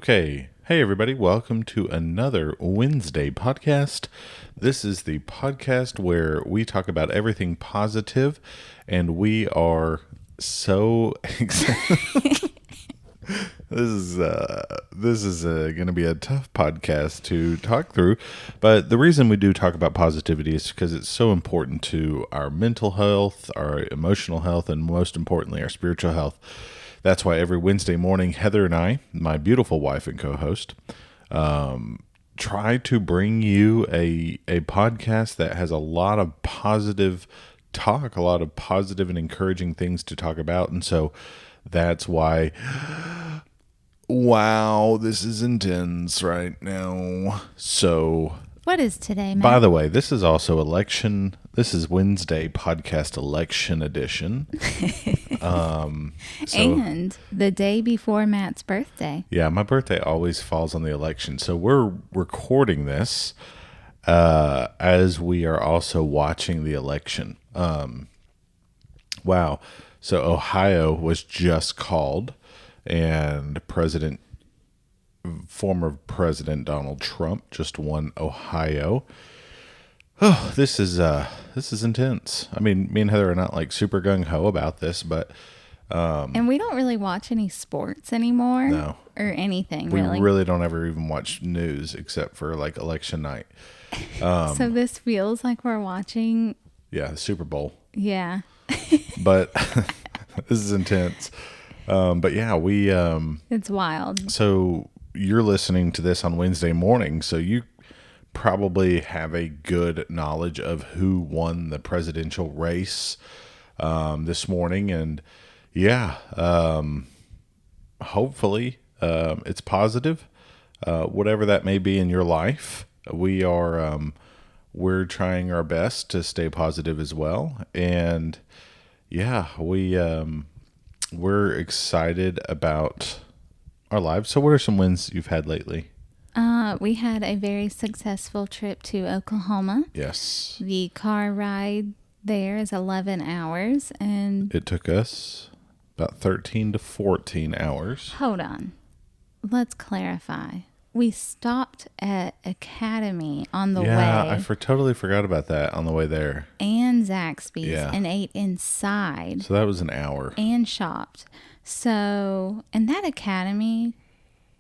Okay. Hey, everybody. Welcome to another Wednesday podcast. This is the podcast where we talk about everything positive, and we are so excited. This is going to be a tough podcast to talk through, but the reason we do talk about positivity is because it's so important to our mental health, our emotional health, and most importantly, our spiritual health. That's why every Wednesday morning, Heather and I, my beautiful wife and co-host, try to bring you a podcast that has a lot of positive talk, a lot of positive and encouraging things to talk about. And so that's why, wow, this is intense right now. So, What is today, Matt? by the way, this is also election. This is Wednesday podcast election edition. And the day before Matt's birthday. Yeah, my birthday always falls on the election. So we're recording this as we are also watching the election. Wow. So Ohio was just called, and former President Donald Trump just won Ohio. Oh, this is intense. I mean, me and Heather are not like super gung ho about this, but And we don't really watch any sports anymore. No. Or anything, we really. really don't ever even watch news except for like election night. So this feels like we're watching, Yeah, the Super Bowl. yeah. But this is intense. But yeah, we It's wild. so you're listening to this on Wednesday morning, so you probably have a good knowledge of who won the presidential race this morning. And yeah, hopefully it's positive, whatever that may be in your life. We're trying our best to stay positive as well. And yeah, we're excited about our lives. So what are some wins you've had lately? We had a very successful trip to Oklahoma. Yes. The car ride there is 11 hours. And It took us about 13 to 14 hours. hold on. Let's clarify. We stopped at Academy on the Yeah, way. I totally forgot about that on the way there. And Zaxby's Yeah. and ate inside So that was an hour. and shopped. So, and that Academy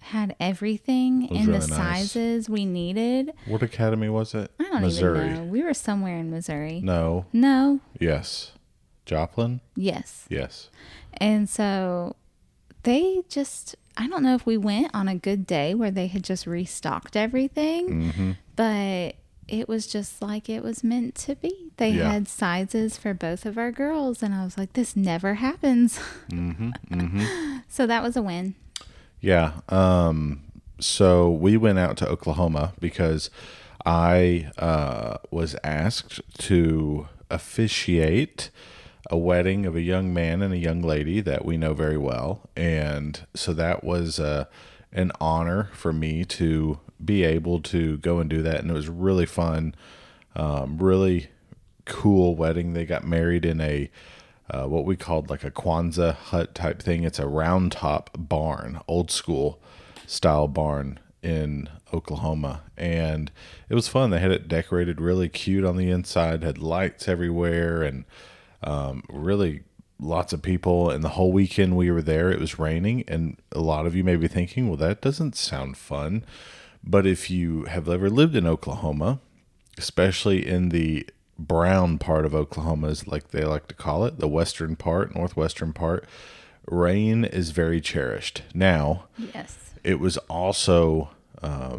had everything was in the really nice. sizes we needed. What academy was it? I don't Missouri. even know. We were somewhere in Missouri. No. No. Yes. Joplin? Yes. Yes. And so they just, I don't know if we went on a good day where they had just restocked everything, but it was just like it was meant to be. They Yeah. had sizes for both of our girls, and I was like, this never happens. So that was a win. Yeah. So we went out to Oklahoma because I was asked to officiate a wedding of a young man and a young lady that we know very well. And so that was an honor for me to be able to go and do that. And it was really fun, really cool wedding. They got married in a what we called like a Kwanzaa hut type thing. It's a round top barn, old school style barn in Oklahoma. And it was fun. They had it decorated really cute on the inside, had lights everywhere, and really lots of people. And the whole weekend we were there, it was raining. And a lot of you may be thinking, well, that doesn't sound fun. But if you have ever lived in Oklahoma, especially in the brown part of Oklahoma, is like they like to call it, the western part, northwestern part, rain is very cherished. Now, Yes. it was also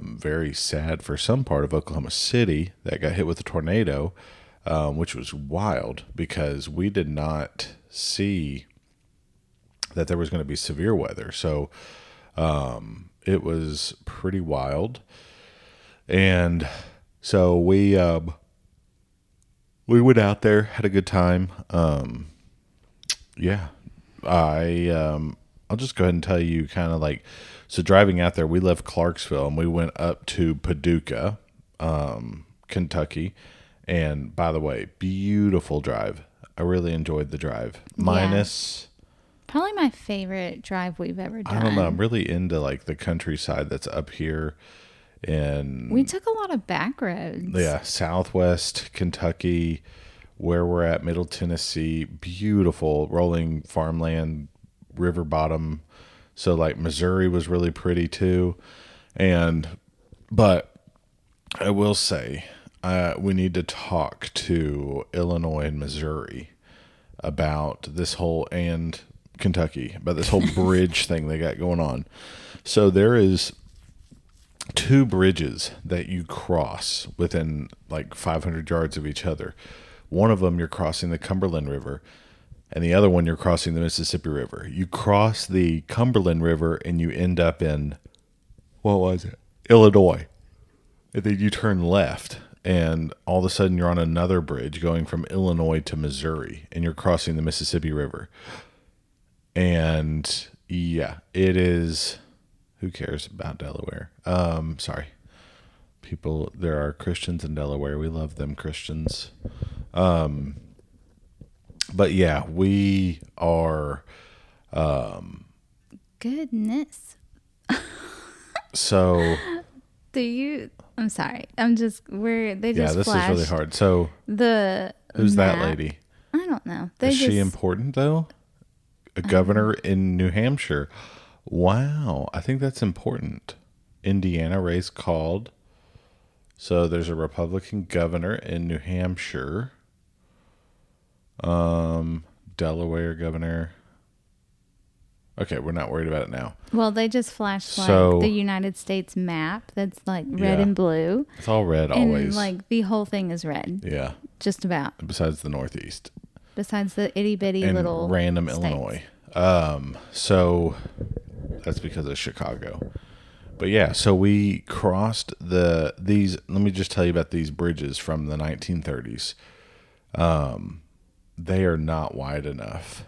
very sad for some part of Oklahoma City that got hit with a tornado, which was wild because we did not see that there was going to be severe weather. So it was pretty wild. And so we went out there, had a good time. Yeah, I'll just go ahead and tell you kind of like, so driving out there, we left Clarksville and we went up to Paducah, Kentucky. And by the way, beautiful drive. I really enjoyed the drive. Yeah. Minus Probably my favorite drive we've ever done. I don't know. I'm really into like the countryside that's up here in We took a lot of back roads. Southwest Kentucky, where we're at, Middle Tennessee, beautiful rolling farmland, river bottom. So like Missouri was really pretty too. But I will say, we need to talk to Illinois and Missouri about this whole, and Kentucky, about this whole bridge thing they got going on. So there is two bridges that you cross within like 500 yards of each other. One of them you're crossing the Cumberland River, and the other one you're crossing the Mississippi River. You cross the Cumberland River and you end up in, what was it? Illinois. And then you turn left, and all of a sudden you're on another bridge going from Illinois to Missouri, and you're crossing the Mississippi River. And yeah, it is. Who cares about Delaware? Sorry. People, there are Christians in Delaware. We love them Christians. But yeah, we are. Goodness. So. I'm sorry. They just this flashed is really hard. So. The Who's map. that lady? I don't know. Is she important though? A governor in New Hampshire. Wow, I think that's important. Indiana race called. So there's a Republican governor in New Hampshire. Delaware governor. Okay, we're not worried about it now. Well, they just flashed like So- the United States map that's like red Yeah. and blue. It's all red And always. like the whole thing is red. Yeah, Just about. besides the Northeast. Besides the itty bitty And little random states. Illinois. So that's because of Chicago. But yeah, so we crossed these. Let me just tell you about these bridges from the 1930s. They are not wide enough.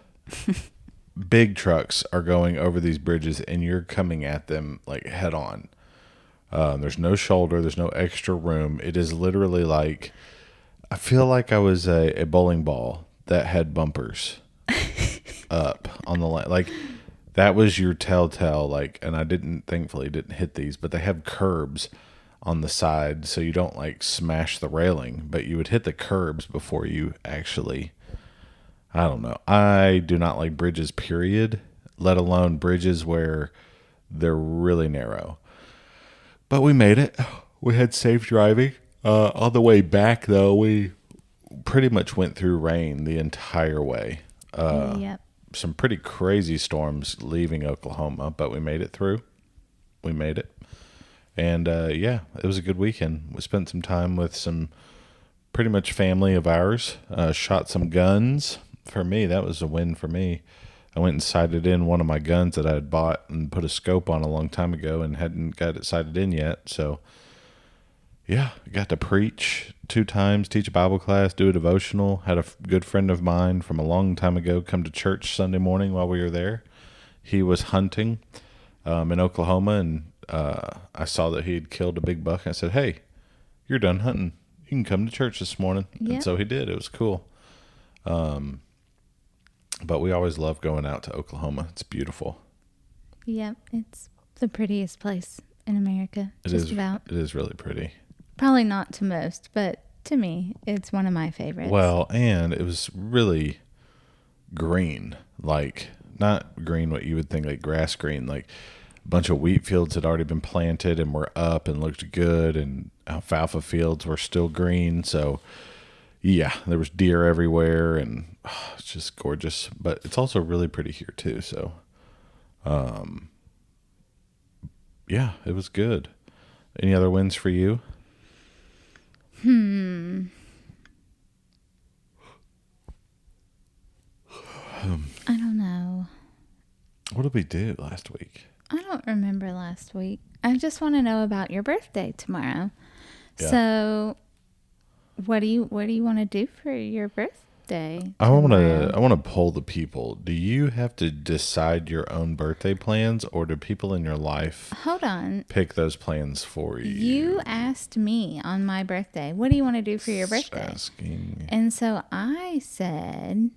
Big trucks are going over these bridges, and you're coming at them like head on. There's no shoulder. There's no extra room. It is literally like, I feel like I was a bowling ball that had bumpers up on the line. Like that was your telltale. Like, and I thankfully didn't hit these, but they have curbs on the side, so you don't like smash the railing, but you would hit the curbs before you actually. I don't know. I do not like bridges, period, let alone bridges where they're really narrow. But we made it. We had safe driving. On the way back, though, we pretty much went through rain the entire way. Yep. Some pretty crazy storms leaving Oklahoma, but we made it through. We made it. And yeah, it was a good weekend. We spent some time with some pretty much family of ours, shot some guns. For me, that was a win for me. I went and sighted in one of my guns that I had bought and put a scope on a long time ago and hadn't got it sighted in yet. So, yeah, I got to preach 2 times, teach a Bible class, do a devotional. Had a good friend of mine from a long time ago come to church Sunday morning while we were there. He was hunting in Oklahoma, and I saw that he had killed a big buck. I said, "Hey, you're done hunting. You can come to church this morning." Yep. And so he did. It was cool. But we always love going out to Oklahoma. It's beautiful. Yep. It's the prettiest place in America. It just is. about. It is really pretty. Probably not to most, but to me, it's one of my favorites. Well, and it was really green. Like, not green what you would think, like grass green. Like, a bunch of wheat fields had already been planted and were up and looked good, and alfalfa fields were still green. So, yeah, there was deer everywhere, and it's just gorgeous. But it's also really pretty here, too. So, yeah, it was good. Any other wins for you? I don't know. What did we do last week? I don't remember last week. I just want to know about your birthday tomorrow. Yeah. So, what do you want to do for your birthday? I want tomorrow? to poll the people. Do you have to decide your own birthday plans, or do people in your life Hold on. pick those plans for you? You asked me on my birthday, what do you want to do for your birthday? Asking. And so I said,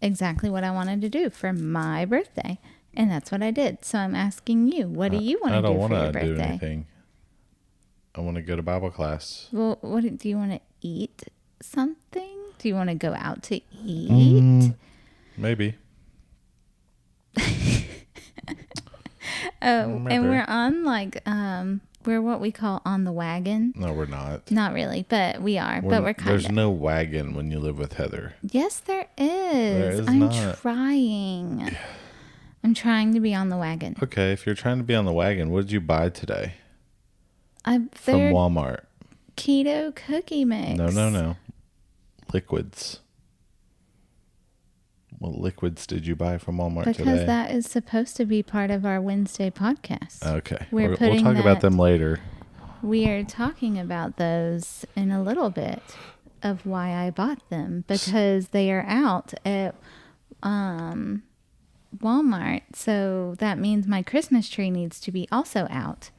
exactly what I wanted to do for my birthday. And that's what I did. So I'm asking you, what do you want I to don't do for your want to do birthday? anything. I want to go to Bible class. Well, do you want to eat something? Do you want to go out to eat? Maybe. Oh, Maybe. and we're on we're what we call on the wagon. No, we're not. Not really, but we are. But we're kind There's of. no wagon when you live with Heather. Yes, there is. There is I'm not. trying. I'm trying to be on the wagon. Okay, if you're trying to be on the wagon, what did you buy today? From Walmart. Keto cookie mix. No. Liquids. What liquids did you buy from Walmart today? Because that is supposed to be part of our Wednesday podcast. Okay. We'll talk about them later. We are talking about those in a little bit of why I bought them. Because they are out at Walmart. So that means my Christmas tree needs to be also out.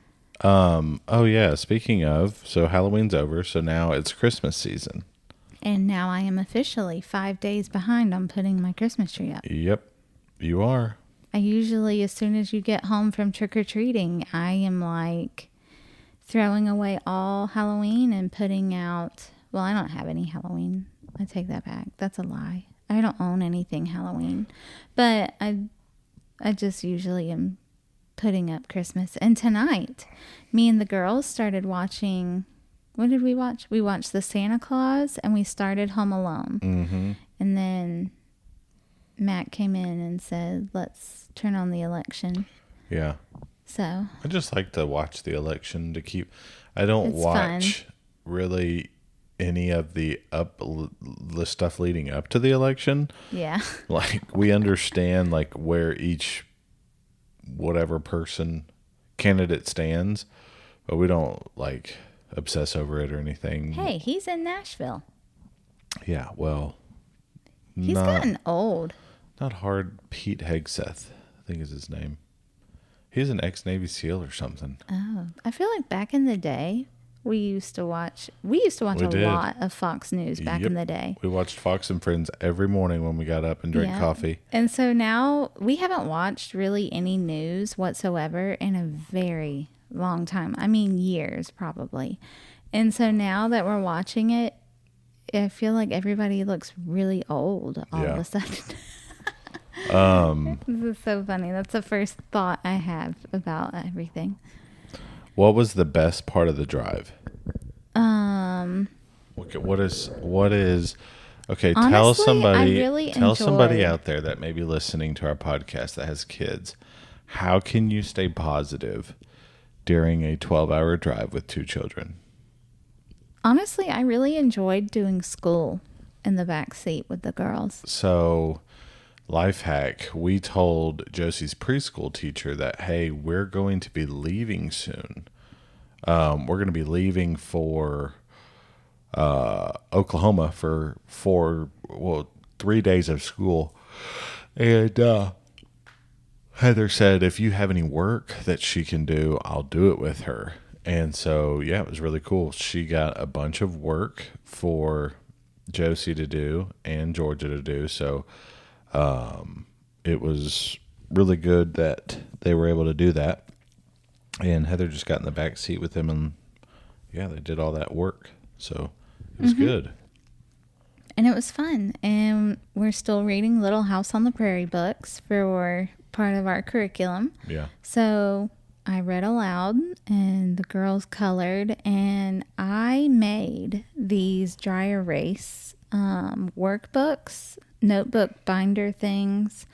Oh yeah, speaking of, so Halloween's over, so now it's Christmas season. And now I am officially 5 days behind on putting my Christmas tree up. Yep, you are. I usually, as soon as you get home from trick-or-treating, I am like throwing away all Halloween and putting out, well, I don't have any Halloween. I take that back. That's a lie. I don't own anything Halloween. But I just usually am putting up Christmas. And tonight, me and the girls started watching, what did we watch? We watched The Santa Claus and we started Home Alone. Mm-hmm. And then Matt came in and said, let's turn on the election. Yeah. So I just like to watch the election to keep, I don't watch really any of the stuff leading up to the election. yeah. Like we understand like where each whatever candidate stands, but we don't like obsess over it or anything. Hey, he's in Nashville. Yeah, well, He's gotten old. Not hard. Pete Hegseth, I think is his name. He's an ex-Navy SEAL or something. Oh, I feel like back in the day, we used to watch a lot of Fox News back in the day. We watched Fox and Friends every morning when we got up and drank coffee. And so now we haven't watched really any news whatsoever in a very long time. I mean, years probably. And so now that we're watching it, I feel like everybody looks really old all of a sudden. This is so funny. That's the first thought I have about everything. What was the best part of the drive? Okay, what is okay, honestly, tell somebody out there that may be listening to our podcast that has kids, how can you stay positive during a 12-hour drive with 2 children? Honestly, I really enjoyed doing school in the back seat with the girls. So, life hack, we told Josie's preschool teacher that, hey, we're going to be leaving soon. We're going to be leaving for Oklahoma for 3 days of school. And Heather said, if you have any work that she can do, I'll do it with her. And so, yeah, it was really cool. She got a bunch of work for Josie to do and Georgia to do. So it was really good that they were able to do that. And Heather just got in the back seat with them, and yeah, they did all that work. So it was good. And it was fun. And we're still reading Little House on the Prairie books for part of our curriculum. Yeah. So I read aloud and the girls colored, and I made these dry erase workbooks, notebook binder things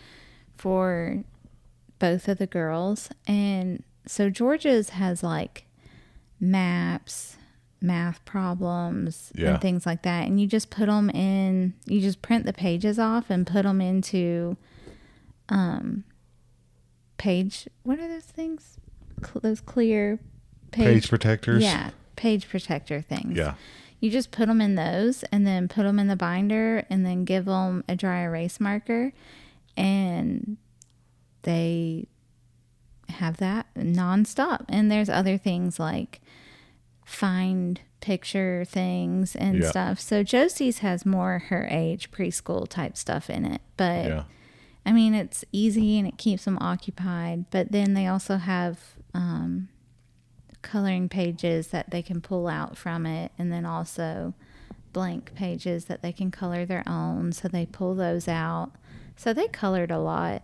for both of the girls. And so Georgia's has like maps, math problems, and things like that. And you just put them in, you just print the pages off and put them into page, what are those things? Those clear page protectors? Yeah, page protector things. Yeah. You just put them in those and then put them in the binder and then give them a dry erase marker, and they have that nonstop. And there's other things like find picture things and Yeah. stuff. So Josie's has more her age preschool type stuff in it. But Yeah. I mean, it's easy and it keeps them occupied. But then they also have coloring pages that they can pull out from it, and then also blank pages that they can color their own. So they pull those out. So they colored a lot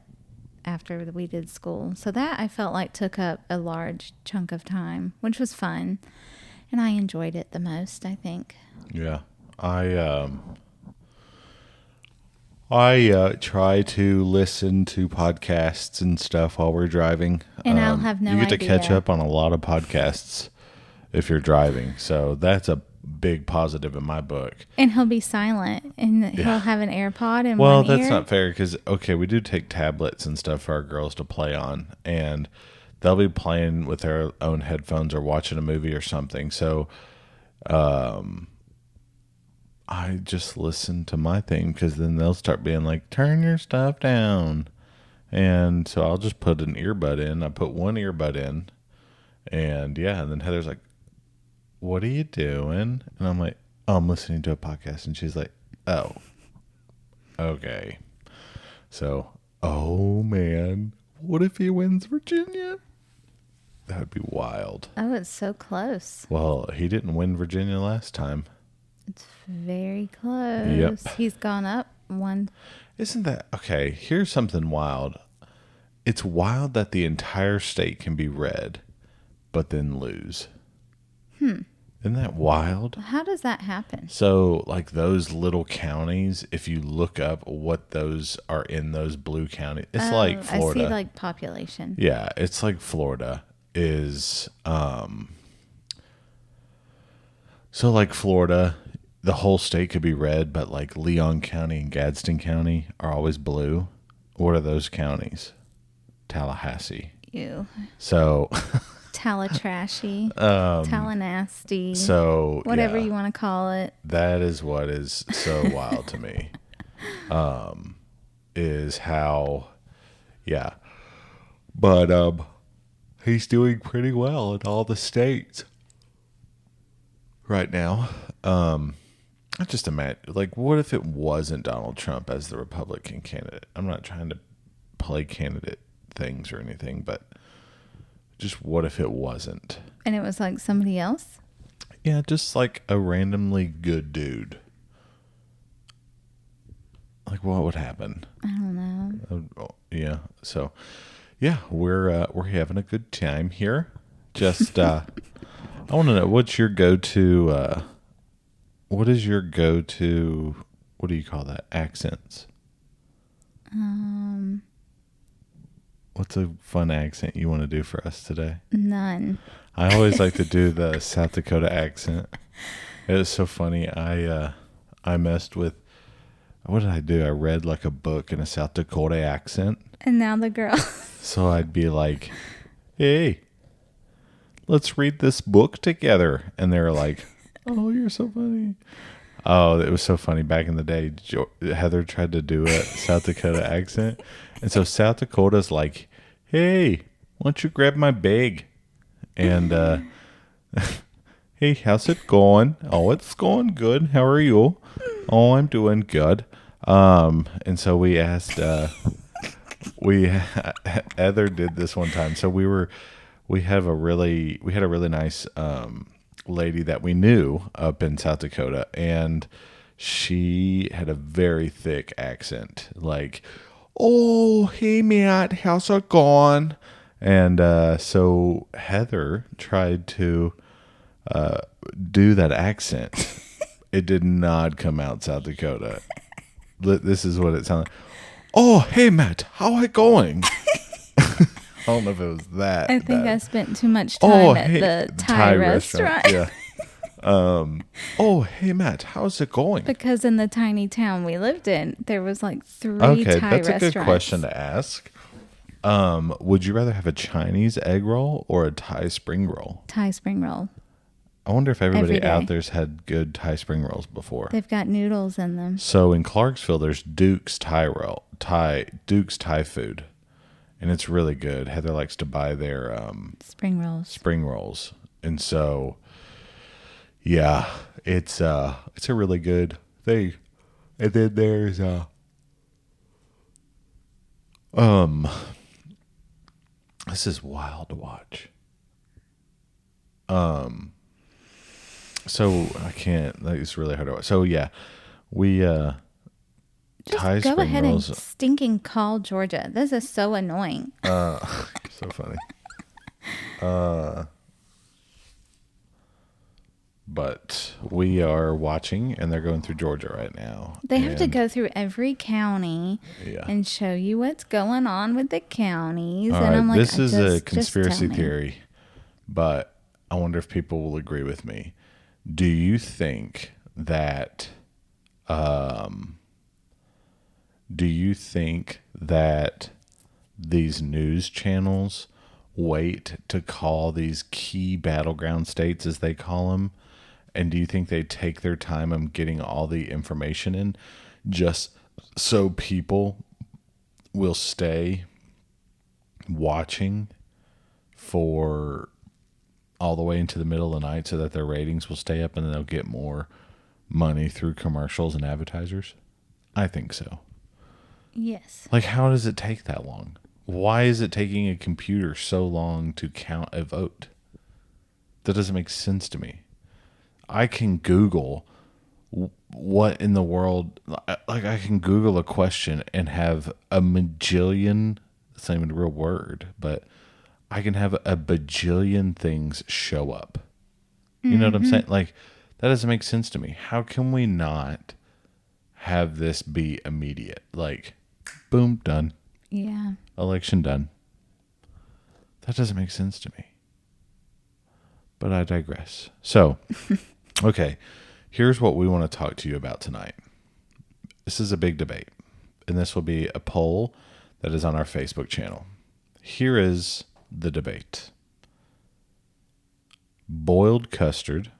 after we did school. So that I felt like took up a large chunk of time, which was fun. And I enjoyed it the most, I think. Yeah. I try to listen to podcasts and stuff while we're driving. And I'll have no You get to catch idea. up on a lot of podcasts if you're driving. So that's a big positive in my book. And he'll be silent, and he'll have an AirPod in Well, one ear. that's not fair because, okay, we do take tablets and stuff for our girls to play on, and they'll be playing with their own headphones or watching a movie or something. So I just listen to my thing because then they'll start being like, turn your stuff down. And so I'll just put an earbud in. I put one earbud in, and yeah, and then Heather's like, what are you doing? And I'm like, oh, I'm listening to a podcast. And she's like, oh, okay. So, oh man, what if he wins Virginia? That would be wild. Oh, it's so close. Well, he didn't win Virginia last time. It's very close. Yep. He's gone up one. Isn't that okay? Here's something wild. It's wild that the entire state can be red, but then lose. Isn't that wild? How does that happen? So, like those little counties, if you look up what those are in those blue counties, it's like Florida. I see like population. Yeah, it's like Florida is so like Florida, the whole state could be red, but like Leon County and Gadsden County are always blue. What are those counties? Tallahassee. Ew. So Tallatrashy. Tallanasty. so whatever yeah, you want to call it. that is what is so wild to me. Is how yeah. But he's doing pretty well in all the states right now. I just imagine, like, what if it wasn't Donald Trump as the Republican candidate? I'm not trying to play candidate things or anything, but just what if it wasn't? And it was like somebody else? Yeah, just like a randomly good dude. Like, what would happen? I don't know. Yeah. So, yeah, we're having a good time here. Just, I want to know what's your go-to. What is your go-to? What do you call that? Accents. What's a fun accent you want to do for us today? None. I always like to do the South Dakota accent. It was so funny. I messed with. What did I do? I read like a book in a South Dakota accent. And now the girl. So I'd be like, hey, let's read this book together. And they were like, oh, you're so funny. Oh, it was so funny. Back in the day, Heather tried to do a South Dakota accent. And so South Dakota's like, hey, why don't you grab my bag? And, hey, how's it going? Oh, it's going good. How are you? Oh, I'm doing good. And so we asked, Heather did this one time. So we had a really nice, lady that we knew up in South Dakota, and she had a very thick accent, like, oh, hey Matt, how's it going? And so Heather tried to do that accent. It did not come out South Dakota. This is what it sounded like. Oh, hey Matt, how it going? I don't know if it was that. I think bad. I spent too much time at the Thai restaurant. Yeah. Oh, hey Matt, how's it going? Because in the tiny town we lived in, there was like 3 Okay, Thai that's restaurants. a good question to ask. Would you rather have a Chinese egg roll or a Thai spring roll? Thai spring roll. I wonder if everybody Every day. out there's had good Thai spring rolls before. They've got noodles in them. So in Clarksville, there's Duke's Duke's Thai food, and it's really good. Heather likes to buy their Spring rolls. spring rolls, and so Yeah, it's a really good thing. And then there's um this is wild to watch. So I can't, like, it's really hard to watch. So yeah, we Just Thai go spring ahead and rolls. stinking call Georgia. This is so annoying. So funny. But we are watching, and they're going through Georgia right now. They have to And, go through every county Yeah. and show you what's going on with the counties. All and right, I'm like, this is a just conspiracy tell me. theory, but I wonder if people will agree with me. Do you think that these news channels wait to call these key battleground states, as they call them? And do you think they take their time on getting all the information in just so people will stay watching for all the way into the middle of the night so that their ratings will stay up and then they'll get more money through commercials and advertisers? I think so. Yes. Like, how does it take that long? Why is it taking a computer so long to count a vote? That doesn't make sense to me. I can Google what in the world, like, I can Google a question and have a majillion, it's not even a real word, but I can have a bajillion things show up. You know what I'm saying? Like, that doesn't make sense to me. How can we not have this be immediate? Like, boom, done. Yeah. Election done. That doesn't make sense to me. But I digress. So, okay, here's what we want to talk to you about tonight. This is a big debate, and this will be a poll that is on our Facebook channel. Here is the debate: boiled custard,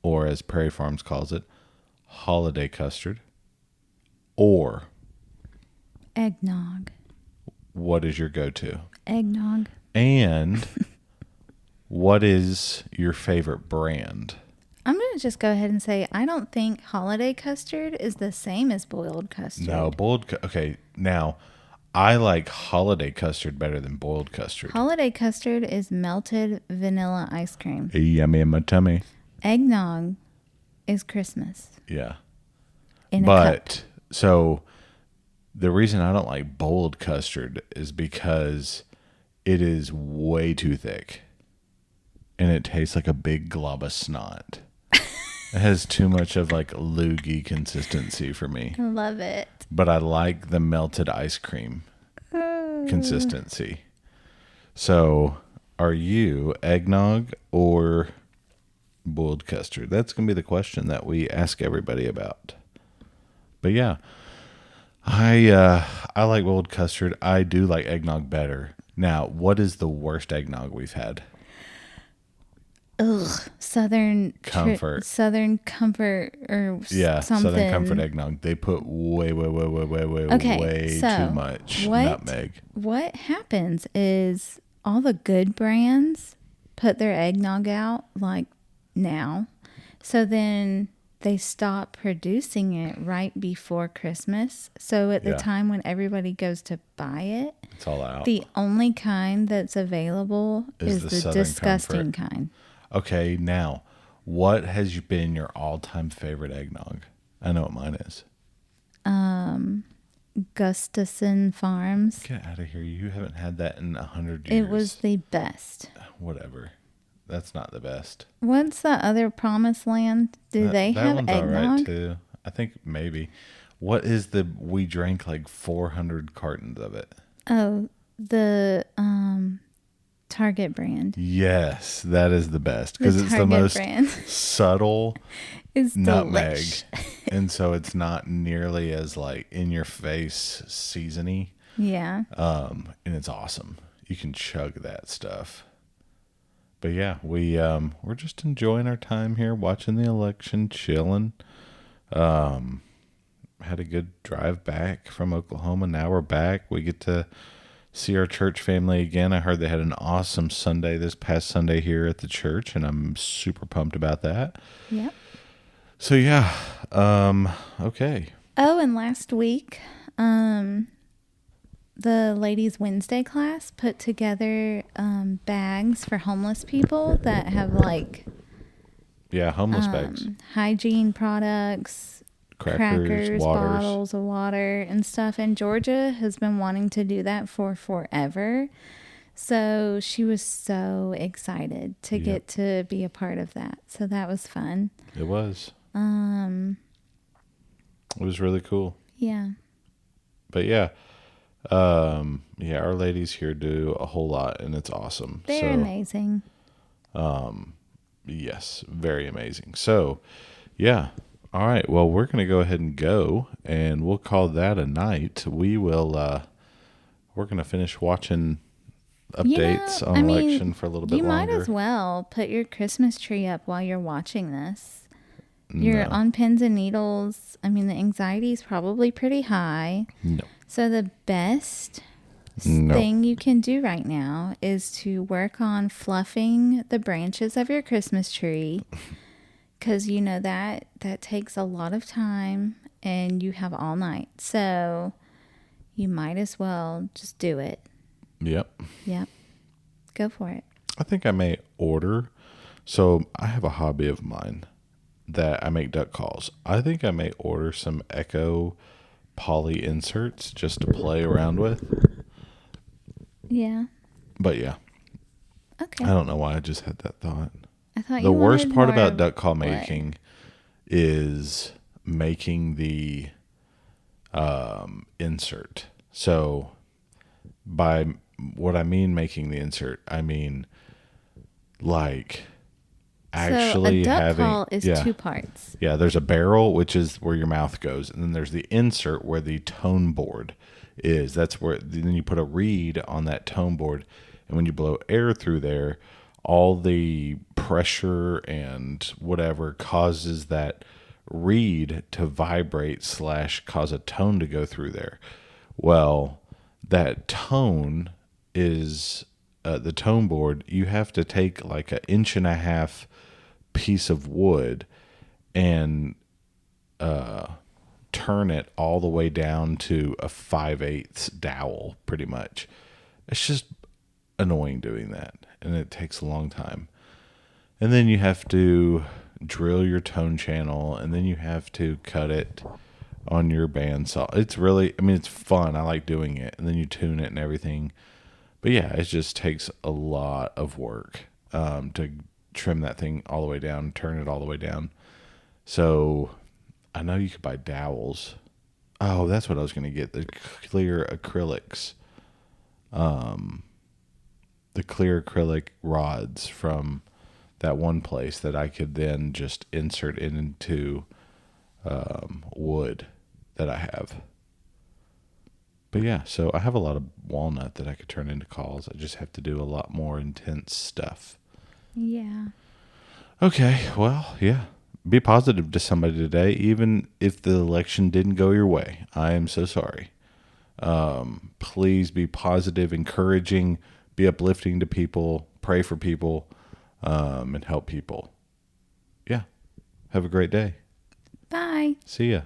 or as Prairie Farms calls it, holiday custard, or Eggnog. what is your go-to? Eggnog. And what is your favorite brand? I'm going to just go ahead and say I don't think holiday custard is the same as boiled custard. No, okay, now I like holiday custard better than boiled custard. Holiday custard is melted vanilla ice cream. Yummy in my tummy. Eggnog is Christmas Yeah. in a cup. But so the reason I don't like boiled custard is because it is way too thick and it tastes like a big glob of snot. It has too much of like loogie consistency for me. I love it. But I like the melted ice cream consistency. So, are you eggnog or boiled custard? That's going to be the question that we ask everybody about. But yeah, I like boiled custard. I do like eggnog better. Now, what is the worst eggnog we've had? Ugh, Southern Comfort. Southern Comfort or Yeah, something. Southern Comfort eggnog. They put way Okay, so too much what- nutmeg. What happens is all the good brands put their eggnog out like now. So then they stop producing it right before Christmas. So at the Yeah. time when everybody goes to buy it, It's all out. the only kind that's available Is is the the Southern disgusting kind. Okay, now, what has been your all-time favorite eggnog? I know what mine is. Gustafson Farms. Get out of here. You haven't had that in 100 years. It was the best. Whatever. That's not the best. What's the other Promised Land? Do they that have one's all eggnog? right, too. I think maybe. What is we drank like 400 cartons of it. Oh, the Target brand. Yes, that is the best. The Because it's the Target most brand subtle is nutmeg. delish. And so it's not nearly as like in your face seasony. Yeah. And it's awesome. You can chug that stuff. But yeah, we're just enjoying our time here, watching the election, chilling. Had a good drive back from Oklahoma. Now we're back. We get to see our church family again. I heard they had an awesome Sunday this past Sunday here at the church, and I'm super pumped about that. Yep. So yeah, okay. Oh, and last week, the ladies' Wednesday class put together bags for homeless people that have like Yeah, homeless bags. hygiene products, crackers, waters. bottles of water, and stuff. And Georgia has been wanting to do that for forever. So she was so excited to get to be a part of that. So that was fun. It was. It was really cool. Yeah. But yeah, our ladies here do a whole lot, and it's awesome. They're amazing. Yes, very amazing. So, yeah. All right. Well, we're going to go ahead and go, and we'll call that a night. We will. We're going to finish watching updates on election for a little bit longer. You might as well put your Christmas tree up while you're watching this. You're on pins and needles. I mean, the anxiety is probably pretty high. No. So the best thing you can do right now is to work on fluffing the branches of your Christmas tree, because you know that takes a lot of time and you have all night. So you might as well just do it. Yep. Go for it. I think I may order. So I have a hobby of mine that I make duck calls. I think I may order some Echo poly inserts just to play around with. Yeah. But yeah. Okay. I don't know why I just had that thought. I thought The you worst wanted part more about duck call wood. making is making the insert. So by what I mean making the insert, I mean like actually so a duck having call is 2 parts. Yeah, there's a barrel, which is where your mouth goes, and then there's the insert where the tone board is. That's where then you put a reed on that tone board, and when you blow air through there, all the pressure and whatever causes that reed to vibrate / cause a tone to go through there. Well, that tone is the tone board. You have to take like 1.5 inch piece of wood and turn it all the way down to a 5/8 dowel, pretty much. It's just annoying doing that, and it takes a long time. And then you have to drill your tone channel, and then you have to cut it on your bandsaw. It's really, I mean, it's fun. I like doing it, and then you tune it and everything. But yeah, it just takes a lot of work to trim that thing all the way down, turn it all the way down. So I know you could buy dowels. Oh, that's what I was going to get. The clear acrylics. The clear acrylic rods from that one place that I could then just insert into wood that I have. But yeah, so I have a lot of walnut that I could turn into calls. I just have to do a lot more intense stuff. Yeah. Okay, well, yeah. Be positive to somebody today, even if the election didn't go your way. I am so sorry. Please be positive, encouraging, be uplifting to people, pray for people, and help people. Yeah. Have a great day. Bye. See ya.